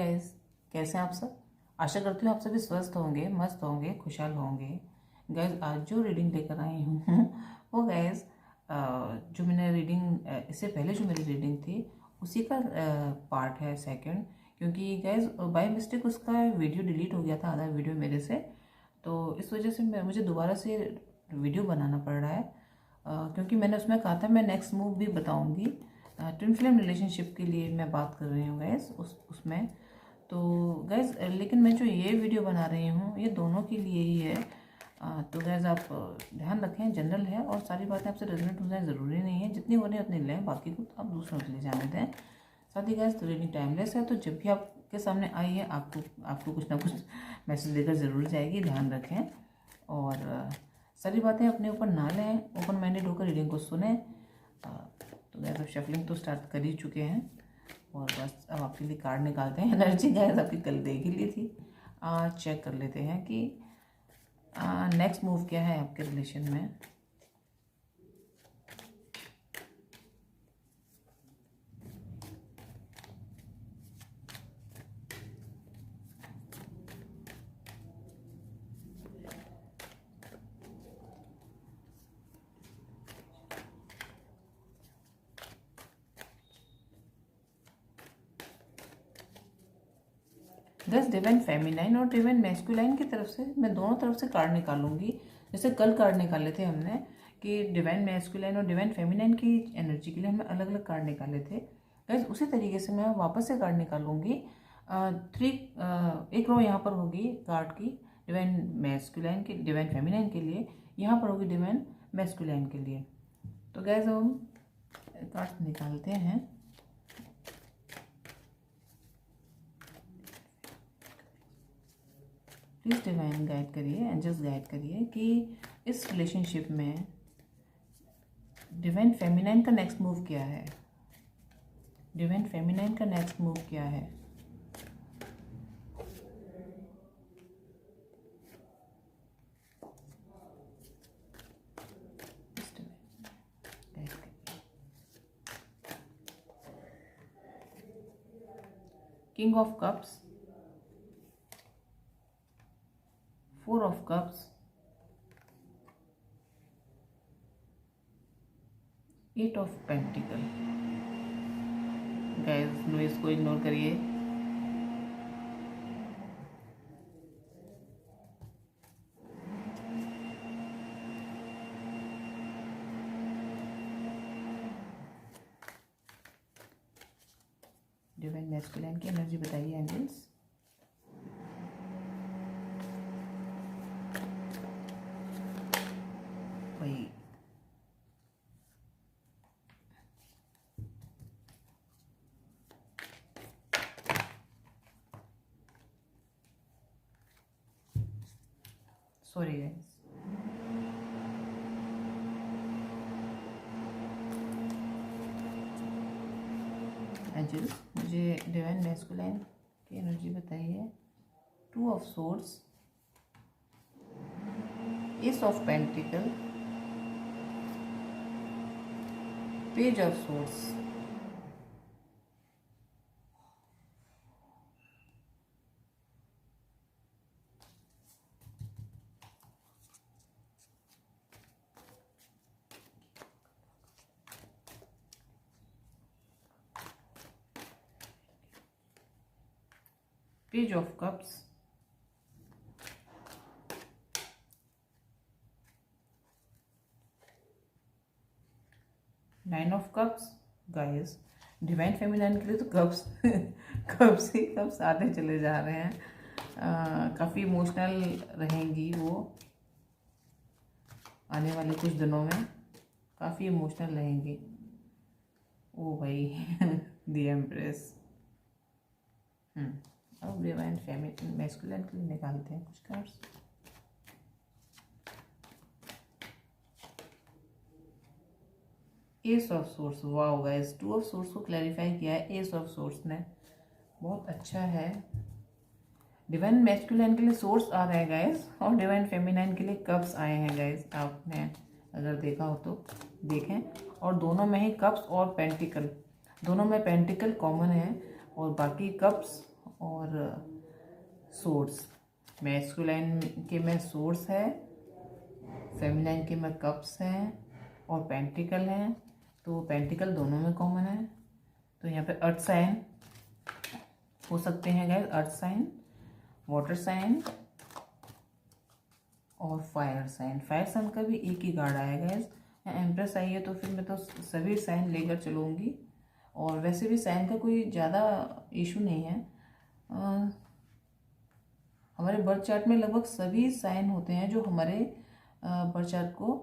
Guys, कैसे हैं आप सब। आशा करती हूँ आप सभी स्वस्थ होंगे, मस्त होंगे, खुशहाल होंगे। गाइस, आज जो रीडिंग लेकर आई हूँ वो गाइस जो मैंने रीडिंग इससे पहले जो मेरी रीडिंग थी उसी का पार्ट है सेकंड। क्योंकि गाइस बाय मिस्टेक उसका वीडियो डिलीट हो गया था, आधा वीडियो मेरे से। तो इस वजह से मुझे दोबारा से वीडियो बनाना पड़ रहा है। क्योंकि मैंने उसमें कहा था मैं नेक्स्ट मूव भी बताऊंगी। ट्विन फ्लेम रिलेशनशिप के लिए मैं बात कर रही हूँ गैस उसमें। तो गैस लेकिन मैं जो ये वीडियो बना रही हूँ ये दोनों के लिए ही है। तो गैस आप ध्यान रखें, जनरल है और सारी बातें आपसे रेजोनेट हो जाए ज़रूरी नहीं है। जितनी हो रही है उतनी लें, बाकी को आप दूसरों के लिए जाने दें। साथ ही गैस तो रीडिंग टाइमलेस है, तो जब भी आपके सामने आई है आपको कुछ ना कुछ मैसेज देकर ज़रूर जाएगी, ध्यान रखें। और सारी बातें अपने ऊपर ना लें, ओपन माइंडेड होकर रीडिंग को सुने। तो गैस अब शफलिंग तो स्टार्ट कर ही चुके हैं और बस अब आपके लिए कार्ड निकालते हैं। एनर्जी गैस आपकी कल देख ही ली थी। चेक कर लेते हैं कि नेक्स्ट मूव क्या है आपके रिलेशन में। गैस डिवाइन फेमिनाइन और डिवाइन मैस्कुलाइन की तरफ से मैं दोनों तरफ से कार्ड निकालूंगी। जैसे कल कार्ड निकाले थे हमने कि डिवाइन मैस्कुलाइन और डिवाइन फेमिनाइन की एनर्जी के लिए हमने अलग अलग कार्ड निकाले थे। गैस उसी तरीके से मैं वापस से कार्ड निकालूंगी। एक रो यहाँ पर होगी कार्ड की डिवाइन मैस्कुलाइन की, डिवाइन फेमिनाइन के लिए। यहाँ पर होगी डिवाइन मैस्कुलाइन के लिए। तो गैस हम कार्ड निकालते हैं। प्लीज़ डिवाइन गाइड करिए, एंजल्स गाइड करिए कि इस रिलेशनशिप में डिवाइन फेमिनाइन का नेक्स्ट मूव क्या है। डिवाइन फेमिनाइन का नेक्स्ट मूव क्या है। King of cups, 4 of cups, 8 of pentacle। Guys noise को इग्नोर करिए। डिवाइन मैस्कुलाइन की एनर्जी बताइए एंजल्स। वही सॉरी गाइस। एंजल्स मुझे डिवाइन मैस्कुलाइन की एनर्जी बताइए। 2 of swords, S of pentacle, page of swords, page of cups, nine of cups. Guys divine feminine के लिए तो कप्स कप्स ही कप्स आते चले जा रहे हैं। काफ़ी इमोशनल रहेंगी वो आने वाले कुछ दिनों में, काफ़ी इमोशनल रहेंगी। ओ भाई द एम्प्रेस। अब डिवाइन फेमिनाइन मैस्कुलाइन के लिए निकालते हैं कुछ cards. S of source, wow guys 2 of source को क्लैरिफाई किया है एस ऑफ सोर्स ने, बहुत अच्छा है। डिवाइन मैस्कुलाइन के लिए सोर्स आ रहे हैं गाइस और डिवाइन फेमिनाइन के लिए कप्स आए हैं गाइस। आपने अगर देखा हो तो देखें, और दोनों में ही कप्स और पेंटिकल, दोनों में पेंटिकल कॉमन है और बाकी कप्स और सोर्स। मैस्कुलाइन के में सोर्स है, फेमिनाइन के में कप्स हैं और पेंटिकल हैं। तो पेंटिकल दोनों में कॉमन है। तो यहाँ पे अर्थ साइन हो सकते हैं guys, earth sign, water sign और फायर साइन। फायर साइन का भी एक ही कार्ड आएगा गाइस। एम्प्रेस आई है तो फिर मैं तो सभी साइन लेकर चलूँगी। और वैसे भी साइन का कोई ज़्यादा इशू नहीं है। हमारे बर्थ चार्ट में लगभग सभी साइन होते हैं जो हमारे बर्थ चार्ट को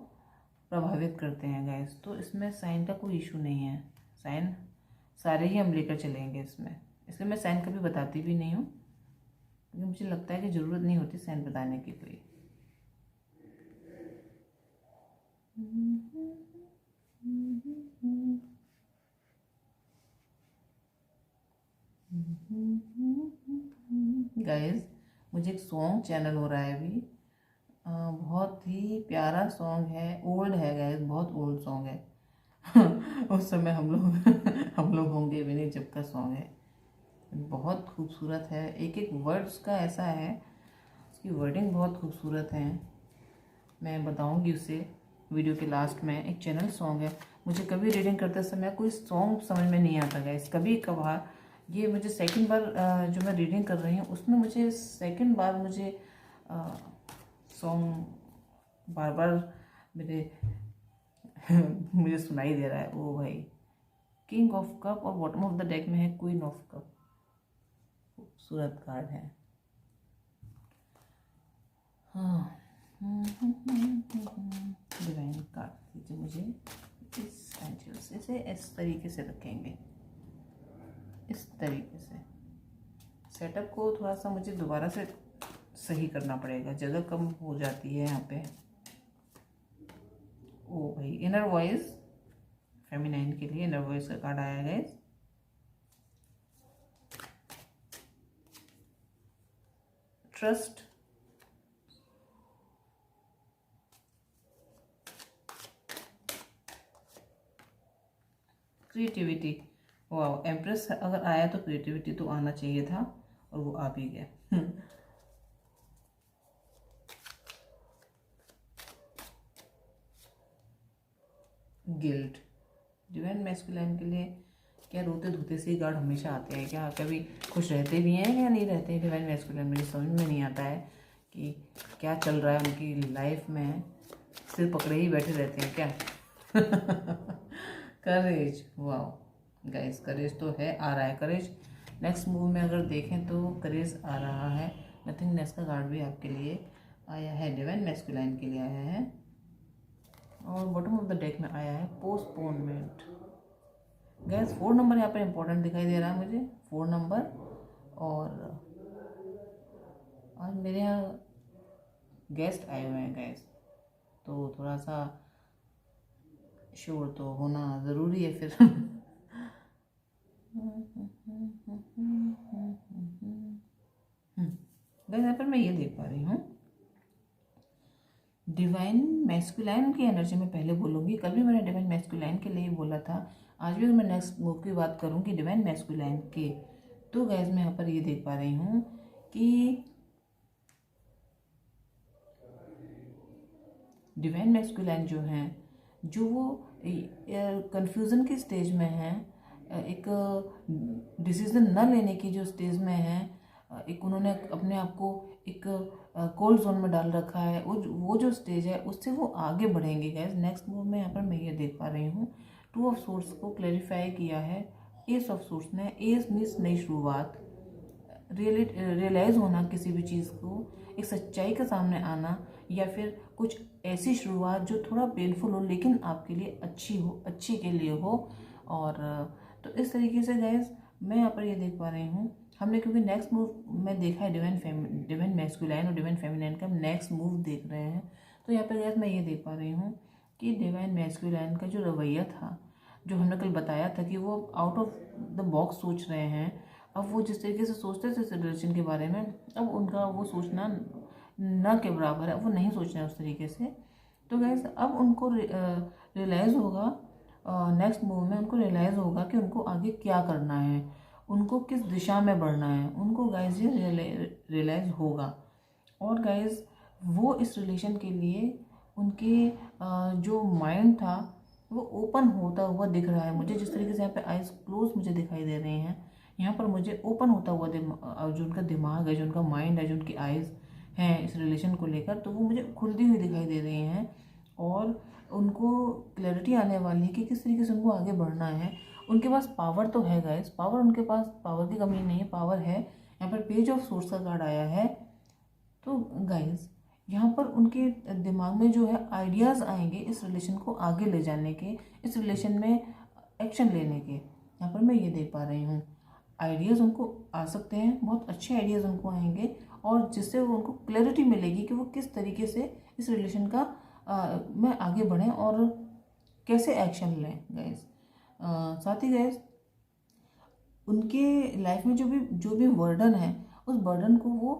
प्रभावित करते हैं गाइस। तो इसमें साइन का कोई इशू नहीं है। साइन सारे ही हम लेकर चलेंगे इसमें, इसलिए मैं साइन कभी बताती भी नहीं हूँ, क्योंकि मुझे लगता है कि ज़रूरत नहीं होती साइन बताने की कोई। गाइस मुझे एक सॉन्ग चैनल हो रहा है अभी, बहुत ही प्यारा सॉन्ग है, ओल्ड है गाइस, बहुत ओल्ड सॉन्ग है। उस समय हम लोग होंगे भी नहीं जब का सॉन्ग है। बहुत खूबसूरत है, एक एक वर्ड उसका ऐसा है, उसकी वर्डिंग बहुत खूबसूरत है। मैं बताऊंगी उसे वीडियो के लास्ट में। एक चैनल सॉन्ग है। मुझे कभी रीडिंग करते समय कोई सॉन्ग समझ में नहीं आता गाइस, कभी कभार। ये मुझे सेकंड बार जो मैं रीडिंग कर रही हूँ उसमें मुझे सेकंड बार मुझे सॉन्ग बार बार मेरे मुझे सुनाई दे रहा है। ओ भाई, किंग ऑफ कप और बॉटम ऑफ द डेक में है क्वीन ऑफ कप। खूबसूरत कार्ड है। हाँ, डिवाइन कार्ड दीजिए मुझे इस एंजल से। इसे इस तरीके से रखेंगे, इस तरीके से। सेटअप को थोड़ा सा मुझे दोबारा से सही करना पड़ेगा, जगह कम हो जाती है यहाँ पे। ओ भाई, इनर वॉइस, फेमिनाइन के लिए इनर वॉइस का कार्ड आया है। Trust, creativity. वाह, एम्प्रेस अगर आया तो क्रिएटिविटी तो आना चाहिए था और वो आ भी गया। गिल्ट। डिवाइन मैस्कुलाइन के लिए क्या रोते धोते से ही कार्ड हमेशा आते हैं क्या? कभी खुश रहते भी हैं या नहीं रहते हैं डिवाइन मैस्कुलाइन? मुझे समझ में नहीं आता है कि क्या चल रहा है उनकी लाइफ में, सिर पकड़े ही बैठे रहते हैं क्या? करेज, वाह गाइस, करेज तो है, आ रहा है करेज। नेक्स्ट मूव में अगर देखें तो करेज आ रहा है। नथिंगनेस का कार्ड भी आपके लिए आया है, डिवाइन मैस्कुलाइन के लिए आया है। और बॉटम ऑफ द डेक में आया है पोस्टपोनमेंट। गैस 4 नंबर यहाँ पर इंपॉर्टेंट दिखाई दे रहा है मुझे, 4 नंबर। और आज मेरे यहाँ गेस्ट आए हुए हैं गैस, तो थोड़ा सा शोर तो होना ज़रूरी है फिर। गैस यहाँ पर मैं ये देख पा रही हूँ, डिवाइन मैस्कुलाइन की एनर्जी में पहले बोलूँगी। कल भी मैंने डिवाइन मैस्कुलाइन के लिए बोला था, आज भी मैं नेक्स्ट मूव की बात करूँगी डिवाइन मैस्कुलाइन के। तो गैस मैं यहाँ पर ये देख पा रही हूँ कि डिवाइन मैस्कुलाइन जो हैं, जो वो कन्फ्यूज़न की स्टेज में हैं, एक डिसीज़न न लेने की जो स्टेज में हैं, एक उन्होंने अपने आप को एक कोल्ड जोन में डाल रखा है, वो जो स्टेज है उससे वो आगे बढ़ेंगे गैस। नेक्स्ट मूव में यहाँ पर मैं ये देख पा रही हूँ, 2 ऑफ सोर्स को क्लैरिफाई किया है एस ऑफ सोर्स ने। एस मीन्स नई शुरुआत, रियलाइज़ होना किसी भी चीज़ को, एक सच्चाई के सामने आना, या फिर कुछ ऐसी शुरुआत जो थोड़ा पेनफुल हो लेकिन आपके लिए अच्छी हो, अच्छी के लिए हो। और तो इस तरीके से गैस मैं यहाँ पर ये देख पा रही हूँ, हमने क्योंकि नेक्स्ट मूव में देखा है डिवाइन मैस्कुलाइन और डिवाइन फेमिनाइन का नेक्स्ट मूव देख रहे हैं। तो यहाँ पर गैस मैं ये देख पा रही हूँ कि डिवाइन मैस्कुलाइन का जो रवैया था, जो हमने कल बताया था कि वो आउट ऑफ द बॉक्स सोच रहे हैं, अब वो जिस तरीके से सोचते थे रिलेशन के बारे में, अब उनका वो सोचना न के बराबर है, वो नहीं सोच रहे हैं उस तरीके से। तो गैस अब उनको रियलाइज़ होगा, नेक्स्ट मूव में उनको रियलाइज़ होगा कि उनको आगे क्या करना है। उनको किस दिशा में बढ़ना है, उनको गाइज ये रियलाइज़ होगा। और गाइज वो इस रिलेशन के लिए उनके जो माइंड था वो ओपन होता हुआ दिख रहा है मुझे। जिस तरीके से यहाँ पे आइज क्लोज मुझे दिखाई दे रहे हैं, यहाँ पर मुझे ओपन होता हुआ जो उनका दिमाग है, जो उनका माइंड है, जो उनकी आइज़ हैं इस रिलेशन को लेकर, तो वो मुझे खुलती हुई दिखाई दे रही हैं। और उनको क्लैरिटी आने वाली है कि किस तरीके से उनको आगे बढ़ना है। उनके पास पावर तो है गाइस, पावर, उनके पास पावर की कमी नहीं है, पावर है। यहाँ पर पेज ऑफ सोर्स का कार्ड आया है। तो गाइस यहाँ पर उनके दिमाग में जो है आइडियाज़ आएंगे इस रिलेशन को आगे ले जाने के, इस रिलेशन में एक्शन लेने के। यहाँ पर मैं ये देख पा रही हूँ आइडियाज़ उनको आ सकते हैं, बहुत अच्छे आइडियाज़ उनको आएंगे, और जिससे वो उनको क्लैरिटी मिलेगी कि वो किस तरीके से इस रिलेशन का में आगे बढ़ें और कैसे एक्शन लें गाइस। साथ ही गाइस उनके लाइफ में जो भी बर्डन है, उस बर्डन को वो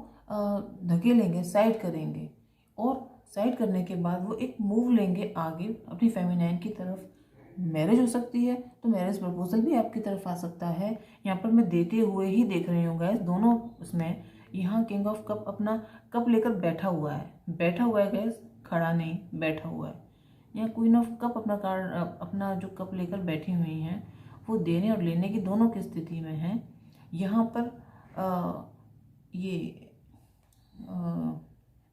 धकेलेंगे, साइड करेंगे, और साइड करने के बाद वो एक मूव लेंगे आगे अपनी फेमिनाइन की तरफ। मैरिज हो सकती है तो मैरिज प्रपोजल भी आपकी तरफ आ सकता है। यहाँ पर मैं देते हुए ही देख रही हूँ गैस दोनों उसमें। यहाँ किंग ऑफ कप अपना कप लेकर बैठा हुआ है गैस, खड़ा नहीं, बैठा हुआ है। यहाँ क्वीन ऑफ कप अपना कार्ड, अपना जो कप लेकर बैठी हुई हैं, वो देने और लेने की दोनों की स्थिति में है। यहाँ पर ये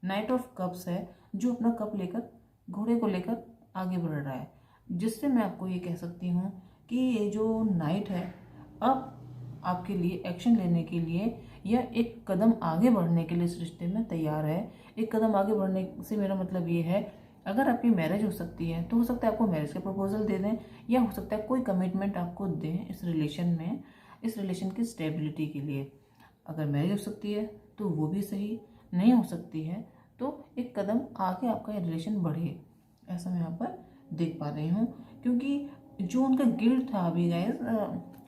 नाइट ऑफ कप्स है, जो अपना कप लेकर, घोड़े को लेकर आगे बढ़ रहा है। जिससे मैं आपको ये कह सकती हूँ कि ये जो नाइट है अब आपके लिए एक्शन लेने के लिए या एक कदम आगे बढ़ने के लिए इस रिश्ते में तैयार है। एक कदम आगे बढ़ने से मेरा मतलब ये है, अगर आपकी मैरिज हो सकती है तो हो सकता है आपको मैरिज का प्रपोजल दे दें, या हो सकता है कोई कमिटमेंट आपको दें इस रिलेशन में, इस रिलेशन की स्टेबिलिटी के लिए। अगर मैरिज हो सकती है तो वो भी सही, नहीं हो सकती है तो एक कदम आगे आपका ये रिलेशन बढ़े, ऐसा मैं यहाँ पर देख पा रही हूँ। क्योंकि जो उनका गिल्ट था अभी गाइस,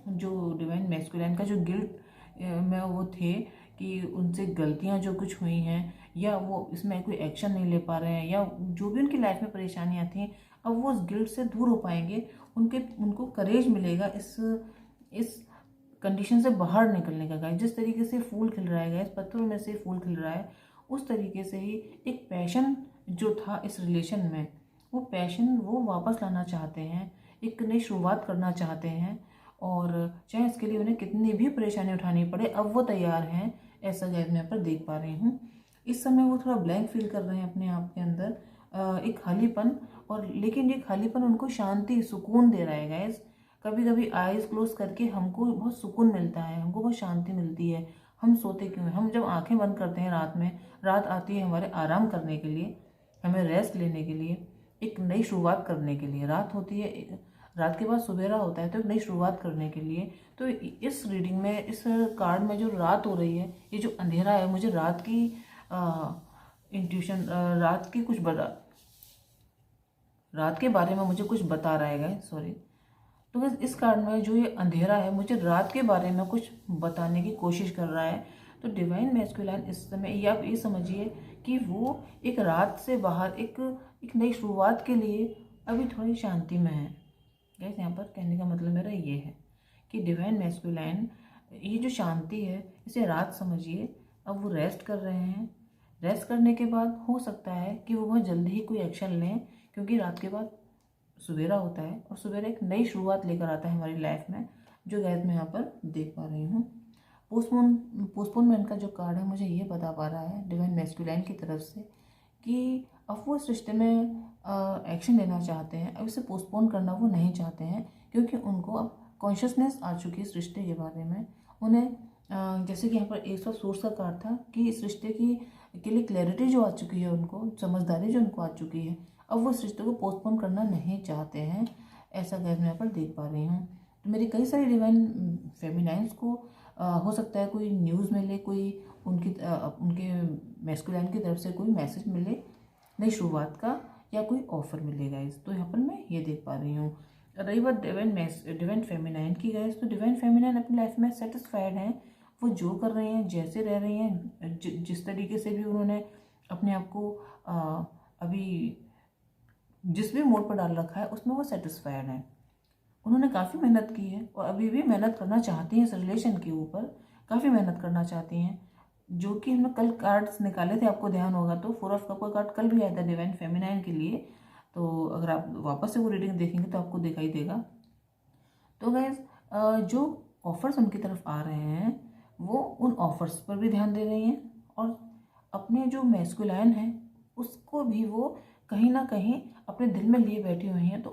जो डिवाइन मैस्कुलिन का जो गिल्ट में वो थे कि उनसे गलतियाँ जो कुछ हुई हैं, या वो इसमें कोई एक्शन नहीं ले पा रहे हैं, या जो भी उनकी लाइफ में परेशानियाँ थी, अब वो उस गिल्ट से दूर हो पाएंगे। उनको करेज मिलेगा इस कंडीशन से बाहर निकलने का। गाइस जिस तरीके से फूल खिल रहा है गाइस, पत्थरों में से फूल खिल रहा है, उस तरीके से ही एक पैशन जो था इस रिलेशन में, वो पैशन वो वापस लाना चाहते हैं, एक नई शुरुआत करना चाहते हैं। और चाहे इसके लिए उन्हें कितनी भी परेशानी उठानी पड़े, अब वो तैयार हैं, ऐसा गाइस मैं यहाँ पर देख पा रही हूँ। इस समय वो थोड़ा ब्लैंक फील कर रहे हैं अपने आप के अंदर, एक खालीपन, और लेकिन ये खालीपन उनको शांति, सुकून दे रहा है गाइस। कभी कभी आईज क्लोज करके हमको बहुत सुकून मिलता है, हमको बहुत शांति मिलती है। हम सोते क्यों हैं? हम जब आंखें बंद करते हैं रात में, रात आती है हमारे आराम करने के लिए, हमें रेस्ट लेने के लिए, एक नई शुरुआत करने के लिए। रात होती है, रात के बाद सुबेरा होता है, तो एक नई शुरुआत करने के लिए। तो इस रीडिंग में, इस कार्ड में जो रात हो रही है, ये जो अंधेरा है, मुझे रात की इंट्यूशन, रात की कुछ रात के बारे में मुझे कुछ बता रहा है, सॉरी। तो बस इस कार्ड में जो ये अंधेरा है, मुझे रात के बारे में कुछ बताने की कोशिश कर रहा है। तो डिवाइन मैस्कुलिन इस समय, या आप ये समझिए कि वो एक रात से बाहर एक नई शुरुआत के लिए अभी थोड़ी शांति में है। गैस यहाँ पर कहने का मतलब मेरा ये है कि डिवाइन मैस्कुलिन, ये जो शांति है, इसे रात समझिए। अब वो रेस्ट कर रहे हैं, रेस्ट करने के बाद हो सकता है कि वो बहुत जल्दी ही कोई एक्शन लें, क्योंकि रात के बाद सवेरा होता है, और सवेरा एक नई शुरुआत लेकर आता है हमारी लाइफ में, जो गैस मैं यहाँ पर देख पा रही हूँ। पोस्टपोनमेंट का जो कार्ड है, मुझे ये बता पा रहा है डिवाइन मैस्कुलिन की तरफ से कि अब वो इस रिश्ते में एक्शन लेना चाहते हैं, अब इसे पोस्टपोन करना वो नहीं चाहते हैं, क्योंकि उनको अब कॉन्शियसनेस आ चुकी है इस रिश्ते के बारे में। उन्हें जैसे कि यहाँ पर एस ऑफ सोर्स का कार्ड था कि इस रिश्ते के लिए क्लैरिटी जो आ चुकी है उनको, समझदारी जो उनको आ चुकी है, अब वो इस रिश्ते को पोस्टपोन करना नहीं चाहते हैं, ऐसा गैस मैं यहाँ पर देख पा रही हूँ। तो मेरी कई सारी डिवाइन फेमिनाइंस को हो सकता है कोई न्यूज़ मिले, कोई उनके मैस्कुलिन की तरफ से कोई मैसेज मिले नई शुरुआत का, या कोई ऑफर मिलेगा इस। तो यहाँ पर मैं ये देख पा रही हूँ। रही बात डिवाइन फेमिनाइन की गाइस, तो डिवाइन फेमिनाइन अपनी लाइफ में सेटिस्फाइड हैं। वो जो कर रही हैं, जैसे रह रही हैं, जिस तरीके से भी उन्होंने अपने आप को अभी जिस भी मोड पर डाल रखा है, उसमें वो सेटिस्फाइड हैं। उन्होंने काफ़ी मेहनत की है और अभी भी मेहनत करना चाहती हैं इस रिलेशन के ऊपर, काफ़ी मेहनत करना चाहती हैं। जो कि हमने कल कार्ड्स निकाले थे, आपको ध्यान होगा तो 4 ऑफ कप का कार्ड कल भी आया था डिवाइन फेमिनाइन के लिए, तो अगर आप वापस से वो रीडिंग देखेंगे तो आपको दिखाई देगा। तो गाइज जो ऑफर्स उनकी तरफ आ रहे हैं वो उन ऑफर्स पर भी ध्यान दे रही हैं, और अपने जो मैस्कुलाइन है उसको भी वो कहीं ना कहीं अपने दिल में लिए बैठी हुई हैं, तो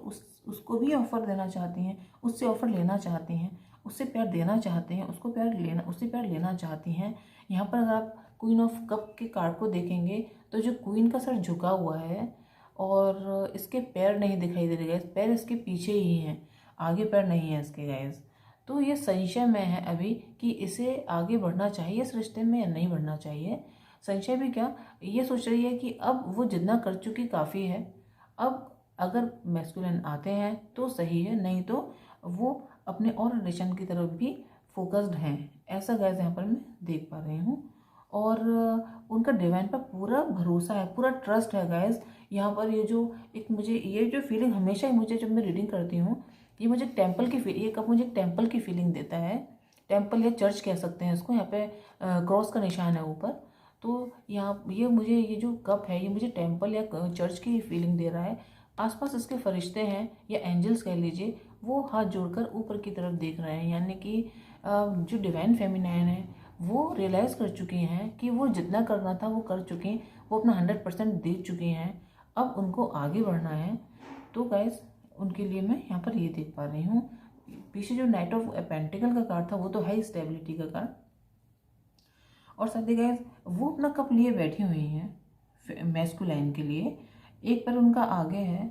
उसको भी ऑफ़र देना चाहती हैं, उससे ऑफ़र लेना चाहती हैं, उससे प्यार देना चाहते हैं, उससे प्यार लेना चाहती हैं। यहाँ पर अगर आप क्वीन ऑफ कप के कार्ड को देखेंगे तो जो क्वीन का सर झुका हुआ है और इसके पैर नहीं दिखाई दे रहे गाइस, पैर इसके पीछे ही हैं, आगे पैर नहीं है इसके गाइस। तो ये संशय में है अभी कि इसे आगे बढ़ना चाहिए इस रिश्ते में या नहीं बढ़ना चाहिए। संशय भी क्या, ये सोच रही है कि अब वो जितना कर चुकी काफ़ी है, अब अगर मैस्कुलिन आते हैं तो सही है, नहीं तो वो अपने और रिलेशन की तरफ भी फोकस्ड हैं, ऐसा गैस यहाँ पर मैं देख पा रही हूँ। और उनका डिवाइन पर पूरा भरोसा है, पूरा ट्रस्ट है गैस। यहाँ पर ये जो फीलिंग हमेशा ही मुझे जब मैं रीडिंग करती हूँ, ये मुझे टेम्पल की ये कप मुझे टेम्पल की फीलिंग देता है। टेम्पल या चर्च कह सकते हैं इसको, यहाँ पे क्रॉस का निशान है ऊपर, तो यहाँ ये जो कप है ये मुझे टेम्पल या चर्च की फीलिंग दे रहा है। आसपास इसके फरिश्ते हैं या एंजल्स कह लीजिए, वो हाथ जोड़कर ऊपर की तरफ देख रहे हैं, यानी कि जो डिवाइन फेमिनाइन है वो रियलाइज़ कर चुकी हैं कि वो जितना करना था वो कर चुकी हैं, वो अपना 100% दे चुकी हैं, अब उनको आगे बढ़ना है। तो गाइस उनके लिए मैं यहाँ पर ये देख पा रही हूँ। पीछे जो नाइट ऑफ पेंटिकल का कार्ड था वो तो है स्टेबिलिटी का कार्ड, और साथ ही गाइस वो अपना कप लिए बैठी हुई हैं मैस्कुलाइन के लिए। एक पैर उनका आगे है,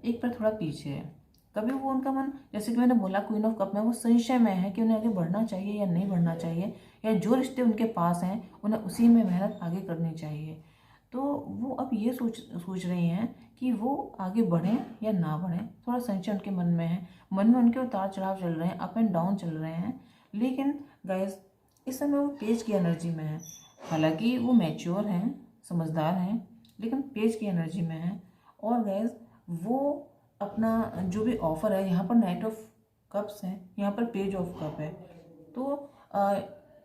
एक पैर थोड़ा पीछे है। कभी वो उनका मन, जैसे कि मैंने बोला क्वीन ऑफ कप में, वो संशय में है कि उन्हें आगे बढ़ना चाहिए या नहीं बढ़ना चाहिए, या जो रिश्ते उनके पास हैं उन्हें उसी में मेहनत आगे करनी चाहिए। तो वो अब ये सोच रही हैं कि वो आगे बढ़ें या ना बढ़ें, थोड़ा संशय उनके मन में है। मन में उनके उतार चढ़ाव चल रहे हैं, अप एंड डाउन चल रहे हैं, लेकिन गाइस इस समय वो पेज की एनर्जी में है। हालांकि वो मैच्योर हैं, समझदार हैं, लेकिन पेज की एनर्जी में है। और गैस वो अपना जो भी ऑफ़र है, यहाँ पर नाइट ऑफ कप्स है, यहाँ पर पेज ऑफ कप है, तो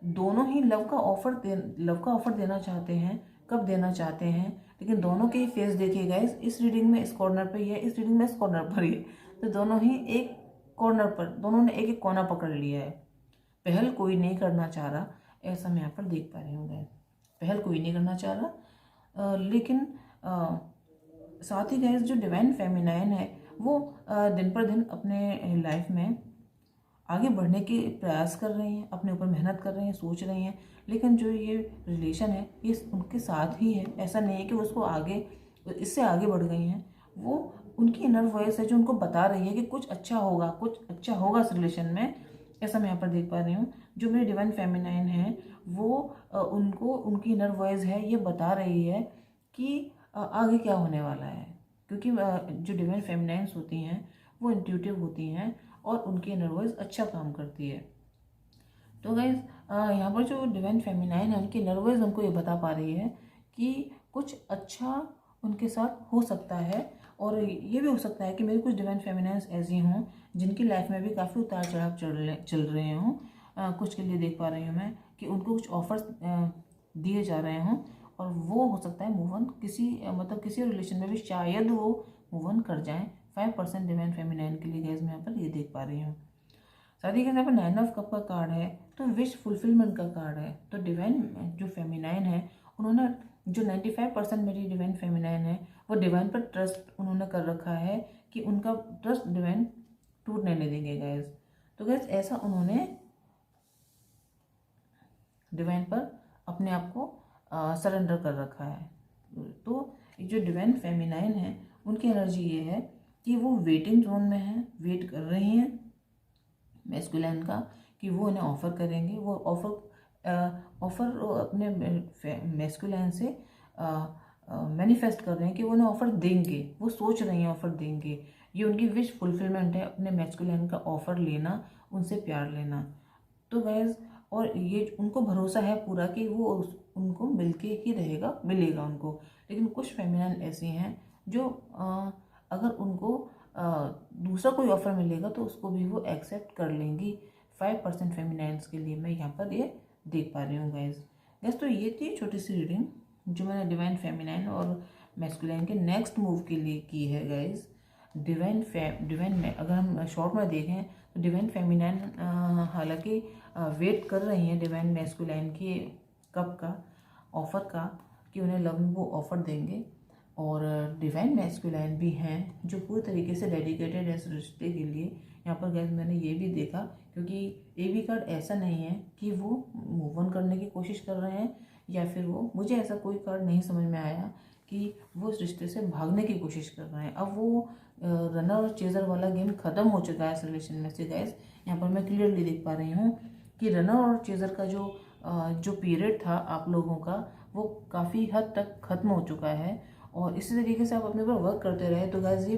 दोनों ही लव का ऑफ़र देना चाहते हैं, कब देना चाहते हैं, लेकिन दोनों के ही फेस देखिए गाइस, इस रीडिंग में इस कॉर्नर पे ही है, इस रीडिंग में इस कॉर्नर पर ही है, तो दोनों ही एक कॉर्नर पर, दोनों ने एक एक कोना पकड़ लिया है। पहल कोई नहीं करना चाह रहा, ऐसा मैं यहाँ पर देख पा रही हूँ गाइस, पहल कोई नहीं करना चाह रहा। लेकिन साथ ही गाइस जो डिवाइन फेमिनाइन है वो दिन पर दिन अपने लाइफ में आगे बढ़ने के प्रयास कर रही हैं, अपने ऊपर मेहनत कर रही हैं, सोच रही हैं, लेकिन जो ये रिलेशन है ये उनके साथ ही है, ऐसा नहीं है कि उसको आगे इससे आगे बढ़ गई हैं। वो उनकी इनर वॉइस है जो उनको बता रही है कि कुछ अच्छा होगा इस रिलेशन में, ऐसा मैं यहाँ पर देख पा रही हूँ। जो मेरी डिवाइन फेमिनाइन है वो उनको, उनकी इनर वॉइस है ये बता रही है कि आगे क्या होने वाला है, क्योंकि जो डिवाइन फेमिनाइंस होती हैं वो इंट्यूटिव होती हैं और उनकी इनर वॉइस अच्छा काम करती है। तो गाइज यहाँ पर जो डिवाइन फेमिनाइन है उनकी इनर वॉइस उनको ये बता पा रही है कि कुछ अच्छा उनके साथ हो सकता है, और ये भी हो सकता है कि मेरी कुछ डिवाइन फेमिनाइंस ऐसी हों जिनकी लाइफ में भी काफ़ी उतार चढ़ाव चल रहे हों। कुछ के लिए देख पा रही हूँ मैं कि उनको कुछ ऑफर्स दिए जा रहे हों, और वो हो सकता है मूव ऑन किसी रिलेशन में भी शायद वो मूव ऑन कर जाएं। 5% डिवाइन फेमिनाइन के लिए गैस मैं यहाँ पर ये देख पा रही हूँ। साथ ही यहाँ पर 9 ऑफ कप का कार्ड है, तो विश फुलफिलमेंट का कार्ड है। तो डिवाइन जो फेमिनाइन है उन्होंने जो 95% मेरी डिवाइन फेमिनाइन है वो डिवाइन पर ट्रस्ट उन्होंने कर रखा है कि उनका ट्रस्ट डिवाइन टूटने नहीं देंगे गैस। तो गैस ऐसा उन्होंने डिवाइन पर अपने आप को सरेंडर कर रखा है। तो जो डिवाइन फेमिनाइन है उनकी एनर्जी ये है कि वो वेटिंग जोन में है, वेट कर रही हैं मैस्कुलाइन का कि वो उन्हें ऑफ़र करेंगे। वो ऑफ़र अपने मैस्कुलाइन से मैनिफेस्ट कर रहे हैं कि वो उन्हें ऑफ़र देंगे, वो सोच रही हैं ऑफ़र देंगे। ये उनकी विश फुलफिलमेंट है, अपने मैस्कुलाइन का ऑफ़र लेना, उनसे प्यार लेना। तो गैस और ये उनको भरोसा है पूरा कि वो उनको मिलके ही मिलेगा उनको। लेकिन कुछ फेमिनाइन ऐसी हैं जो अगर उनको दूसरा कोई ऑफर मिलेगा तो उसको भी वो एक्सेप्ट कर लेंगी। 5% फेमिनाइन्स के लिए मैं यहाँ पर ये देख पा रही हूँ गैस। तो ये थी छोटी सी रीडिंग जो मैंने डिवाइन फेमिनाइन और मैस्कुलाइन के नेक्स्ट मूव के लिए की है गैस। डिवाइन में अगर हम शॉर्ट में देखें तो डिवाइन फेमिनाइन हालांकि वेट कर रही हैं डिवाइन मैस्कुलाइन की कब का ऑफ़र का कि उन्हें लव में वो ऑफ़र देंगे, और डिवाइन मैस्कुलाइन भी हैं जो पूरी तरीके से डेडिकेटेड है इस रिश्ते के लिए। यहाँ पर गैस मैंने ये भी देखा, क्योंकि ए बी कार्ड ऐसा नहीं है कि वो मूव ऑन करने की कोशिश कर रहे हैं, या फिर वो, मुझे ऐसा कोई कार्ड नहीं समझ में आया कि वो इस रिश्ते से भागने की कोशिश कर रहे हैं। अब वो रनर और चेजर वाला गेम ख़त्म हो चुका है इस रिलेशन में से गैस। यहाँ पर मैं क्लियरली देख पा रही हूँ कि रनर और चेजर का जो पीरियड था आप लोगों का, वो काफ़ी हद तक ख़त्म हो चुका है, और इसी तरीके से आप अपने ऊपर वर्क करते रहे तो गैस ये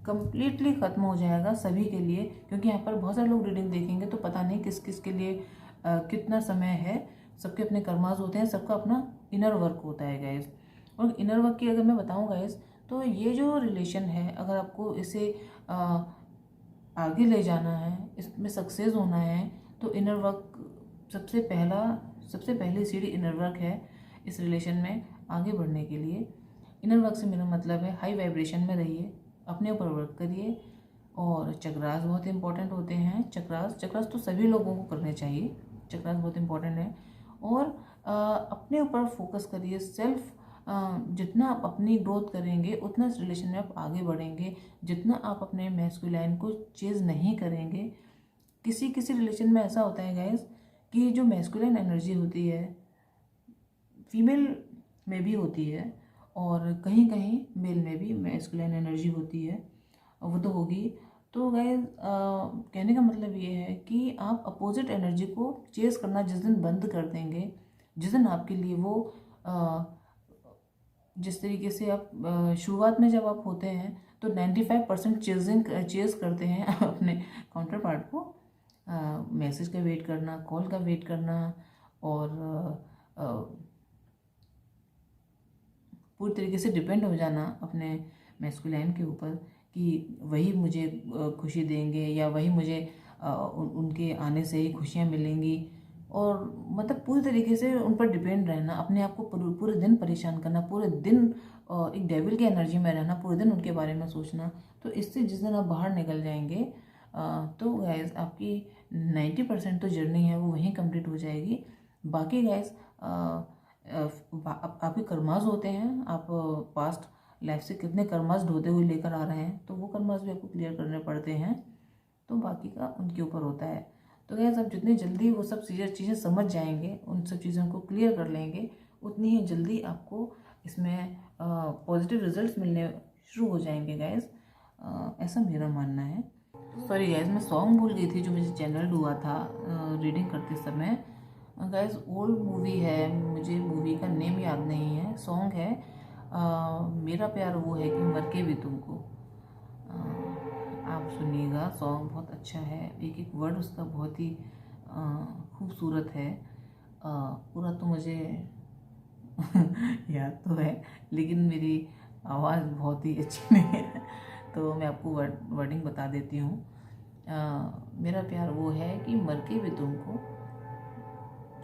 कंप्लीटली ख़त्म हो जाएगा सभी के लिए। क्योंकि यहाँ पर बहुत सारे लोग रीडिंग देखेंगे तो पता नहीं किस किस के लिए कितना समय है। सबके अपने कर्मास होते हैं, सबका अपना इनर वर्क होता है गैस। और इनर वर्क की अगर मैं बताऊँ गैस, तो ये जो रिलेशन है, अगर आपको इसे आगे ले जाना है, इसमें सक्सेस होना है, तो इनर वर्क सबसे पहली सीढ़ी इनर वर्क है इस रिलेशन में आगे बढ़ने के लिए। इनर वर्क से मेरा मतलब है हाई वाइब्रेशन में रहिए, अपने ऊपर वर्क करिए, और चक्रास बहुत इंपॉर्टेंट होते हैं। चक्रास तो सभी लोगों को करने चाहिए, चक्रास बहुत इंपॉर्टेंट है। और अपने ऊपर फोकस करिए, जितना आप अपनी ग्रोथ करेंगे उतना इस रिलेशन में आप आगे बढ़ेंगे। जितना आप अपने मैस्कुलाइन को चेज़ नहीं करेंगे, किसी रिलेशन में ऐसा होता है गाइस कि जो मैस्कुलाइन एनर्जी होती है फीमेल में भी होती है, और कहीं कहीं मेल में भी मैस्कुलाइन एनर्जी होती है, वो तो होगी। तो गाइस कहने का मतलब ये है कि आप अपोजिट एनर्जी को चेज़ करना जिस दिन बंद कर देंगे, जिस दिन आपके लिए वो जिस तरीके से आप शुरुआत में जब आप होते हैं तो 95% चेज़ करते हैं अपने काउंटर पार्ट को, मैसेज का वेट करना, कॉल का वेट करना, और पूरी तरीके से डिपेंड हो जाना अपने मैस्कुलाइन के ऊपर कि वही मुझे खुशी देंगे, या वही मुझे उनके आने से ही खुशियाँ मिलेंगी। और मतलब पूरी तरीके से उन पर डिपेंड रहना, अपने आप को पूरे दिन परेशान करना, पूरे दिन एक डेविल की एनर्जी में रहना, पूरे दिन उनके बारे में सोचना। तो इससे जिस दिन आप बाहर निकल जाएंगे तो गैस आपकी 90% तो जर्नी है वो वहीं कंप्लीट हो जाएगी। बाकी गैस आपके कर्मास होते हैं, आप पास्ट लाइफ से कितने कर्मास ढोते हुए लेकर आ रहे हैं, तो वो कर्मास भी आपको क्लियर करने पड़ते हैं। तो बाकी का उनके ऊपर होता है। तो गैस आप जितनी जल्दी वो सब चीज़ें समझ जाएंगे, उन सब चीज़ों को क्लियर कर लेंगे, उतनी ही जल्दी आपको इसमें पॉजिटिव रिजल्ट्स मिलने शुरू हो जाएंगे गैस। ऐसा मेरा मानना है। सॉरी गैस, मैं सॉन्ग भूल गई थी जो मुझे जनरल हुआ था रीडिंग करते समय। गैस ओल्ड मूवी है, मुझे मूवी का नेम याद नहीं है। सॉन्ग है मेरा प्यार वो है कि मर के भी तुमको। आप सुनिएगा, सॉन्ग बहुत अच्छा है, एक एक वर्ड उसका बहुत ही खूबसूरत है। पूरा तो मुझे याद तो है, लेकिन मेरी आवाज़ बहुत ही अच्छी नहीं है, तो मैं आपको वर्डिंग बता देती हूँ। मेरा प्यार वो है कि मर के भी तुमको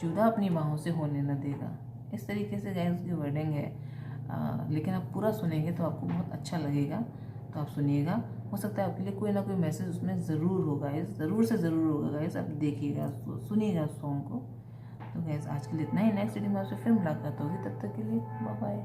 जुदा अपनी बाहों से होने न देगा। इस तरीके से गाइस उसकी वर्डिंग है, लेकिन आप पूरा सुनेंगे तो आपको बहुत अच्छा लगेगा। तो आप सुनिएगा, हो सकता है आपके लिए कोई ना कोई मैसेज उसमें ज़रूर होगा गाइस, ज़रूर से ज़रूर होगा गाइस। आप देखिएगा, सुनिएगा उस सॉन्ग को। तो गाइस आज के लिए इतना ही, नेक्स्ट वीडियो में आपसे फिर मुलाकात होगी, तब तक के लिए बाय बाय।